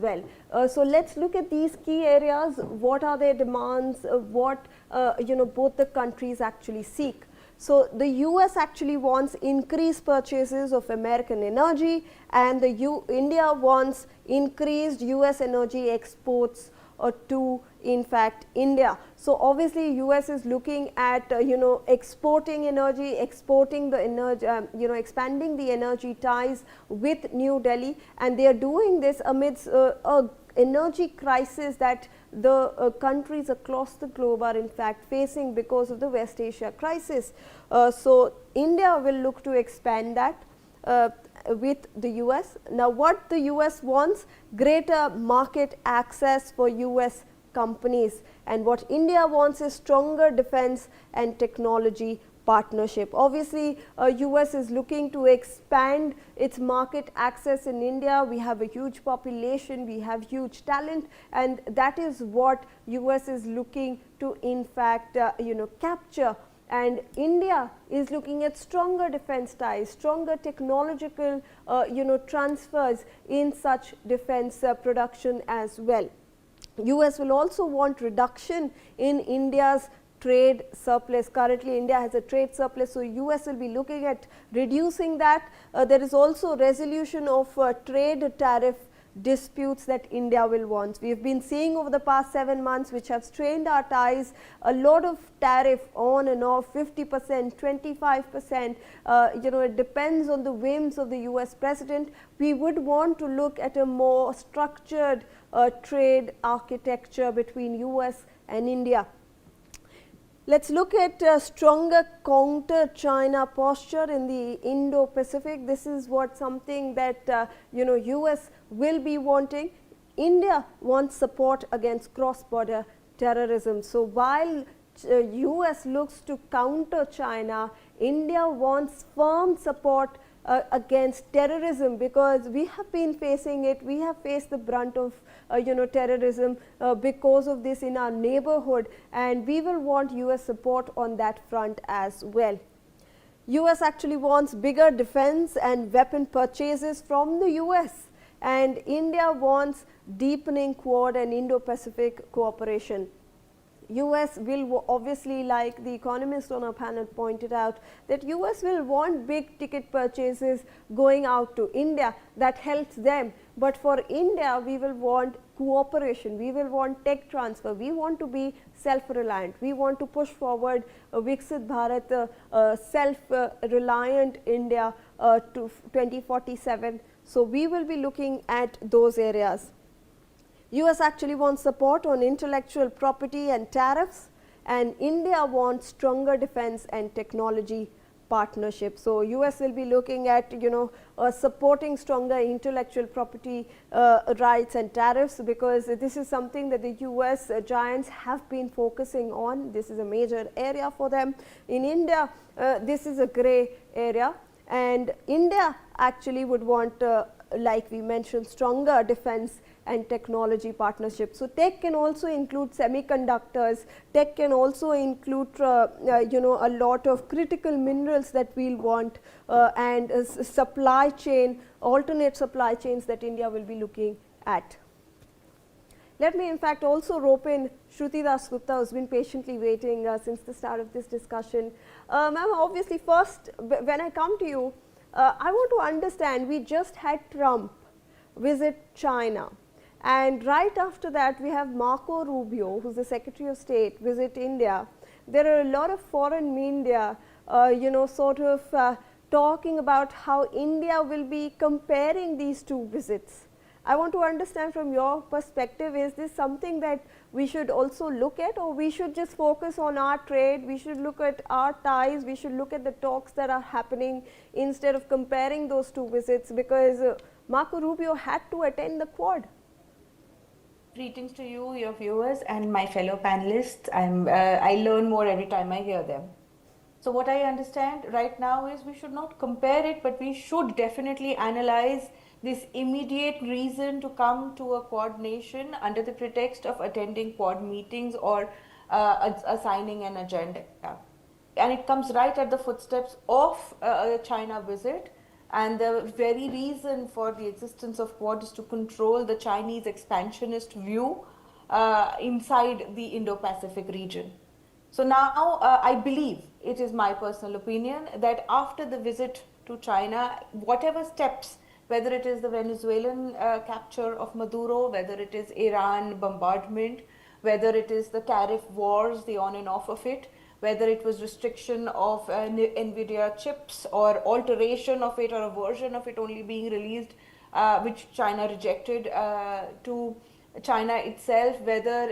well. So let's look at these key areas. What are their demands? What both the countries actually seek. So the US actually wants increased purchases of American energy, and India wants increased US energy exports to in fact India. So obviously US is looking at exporting energy, exporting the energy, expanding the energy ties with New Delhi, and they are doing this amidst a energy crisis that the countries across the globe are in fact facing because of the West Asia crisis. So India will look to expand that with the US. Now what the US wants? Greater market access for US companies, and what India wants is stronger defense and technology partnership. Obviously, US is looking to expand its market access in India. We have a huge population, we have huge talent, and that is what US is looking to in fact capture. And India is looking at stronger defense ties, stronger technological transfers in such defense production as well. US will also want reduction in India's trade surplus. Currently India has a trade surplus, so US will be looking at reducing that. There is also resolution of trade tariff disputes that India will want. We have been seeing over the past 7 months, which have strained our ties, a lot of tariff on and off, 50%, 25%, it depends on the whims of the US president. We would want to look at a more structured trade architecture between US and India. Let's look at stronger counter China posture in the Indo-Pacific. This is what something that US will be wanting. India wants support against cross-border terrorism. So while US looks to counter China, India wants firm support against terrorism, because we have been facing it. We have faced the brunt of terrorism because of this in our neighborhood, and we will want US support on that front as well. US actually wants bigger defense and weapon purchases from the US, and India wants deepening Quad and Indo-Pacific cooperation. US will obviously, like the economist on our panel pointed out, that US will want big ticket purchases going out to India. That helps them. But for India, we will want cooperation, we will want tech transfer, we want to be self-reliant, we want to push forward Viksit Bharat, self-reliant India to 2047. So we will be looking at those areas. US actually wants support on intellectual property and tariffs, and India wants stronger defense and technology partnership. So US will be looking at supporting stronger intellectual property rights and tariffs, because this is something that the US giants have been focusing on. This is a major area for them. In India, this is a gray area, and India actually would want like we mentioned, stronger defense and technology partnership. So tech can also include semiconductors, tech can also include a lot of critical minerals that we'll want, and supply chain, alternate supply chains that India will be looking at. Let me in fact also rope in Shruti Dasgupta, who has been patiently waiting since the start of this discussion. Ma'am, obviously first when I come to you, I want to understand, we just had Trump visit China, and right after that we have Marco Rubio, who is the Secretary of State, visit India. There are a lot of foreign media talking about how India will be comparing these two visits. I want to understand from your perspective, is this something that we should also look at, or we should just focus on our trade, we should look at our ties, we should look at the talks that are happening instead of comparing those two visits, because Marco Rubio had to attend the Quad. Greetings to you, your viewers, and my fellow panelists. I learn more every time I hear them. So what I understand right now is we should not compare it, but we should definitely analyze this immediate reason to come to a Quad nation under the pretext of attending Quad meetings or assigning an agenda. And it comes right at the footsteps of a China visit. And the very reason for the existence of Quad is to control the Chinese expansionist view inside the Indo-Pacific region. So now I believe, it is my personal opinion, that after the visit to China, whatever steps, whether it is the Venezuelan capture of Maduro, whether it is Iran bombardment, whether it is the tariff wars, the on and off of it, whether it was restriction of NVIDIA chips or alteration of it or a version of it only being released, which China rejected to China itself, whether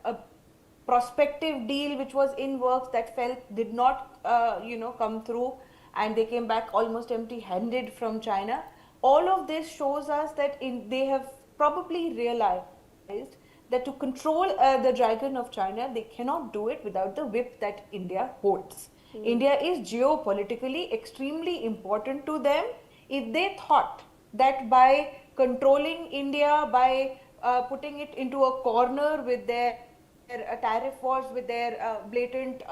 a prospective deal which was in works that did not come through, and they came back almost empty handed from China. All of this shows us that they have probably realized that to control the dragon of China, they cannot do it without the whip that India holds. India is geopolitically extremely important to them. If they thought that by controlling India, by putting it into a corner with their tariff wars, with their blatant,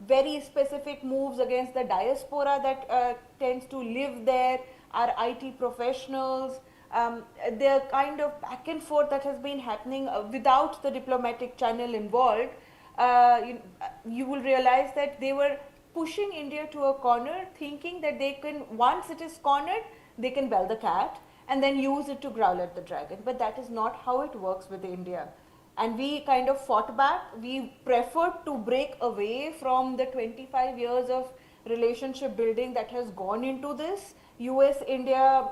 very specific moves against the diaspora that tends to live there, our IT professionals, the kind of back and forth that has been happening without the diplomatic channel involved, you will realize that they were pushing India to a corner, thinking that they can, once it is cornered, they can bell the cat and then use it to growl at the dragon. But that is not how it works with India. And we kind of fought back. We preferred to break away from the 25 years of relationship building that has gone into this US-India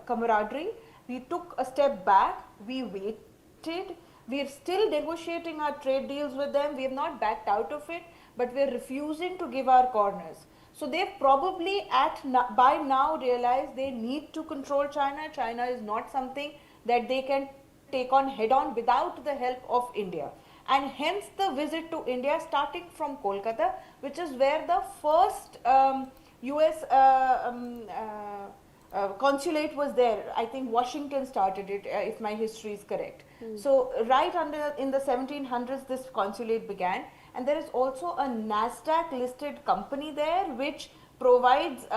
camaraderie. We took a step back, we waited, we are still negotiating our trade deals with them, we have not backed out of it, but we are refusing to give our corners. So they've probably by now realized they need to control China. China is not something that they can take on head on without the help of India. And hence the visit to India, starting from Kolkata, which is where the first US consulate was there. I think Washington started it, if my history is correct. So right in the 1700s, this consulate began, and there is also a NASDAQ listed company there which provides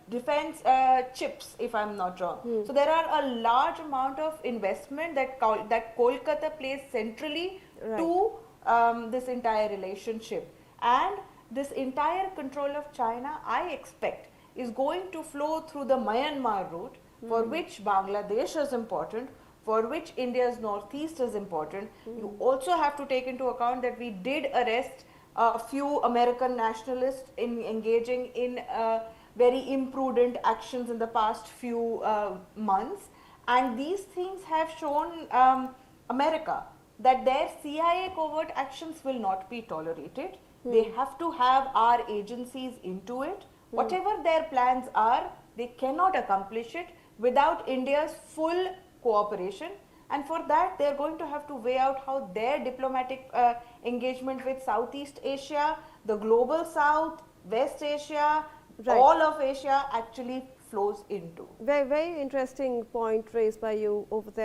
defense chips, if I'm not wrong. So there are a large amount of investment that Kolkata plays centrally to this entire relationship. And this entire control of China, I expect, is going to flow through the Myanmar route, for which Bangladesh is important, for which India's northeast is important. You also have to take into account that we did arrest a few American nationalists in engaging in very imprudent actions in the past few months, and these things have shown America that their CIA covert actions will not be tolerated. They have to have our agencies into it. Whatever their plans are, they cannot accomplish it without India's full cooperation, and for that they are going to have to weigh out how their diplomatic engagement with Southeast Asia, the global South, West Asia, all of Asia actually flows into. Very, very interesting point raised by you over there.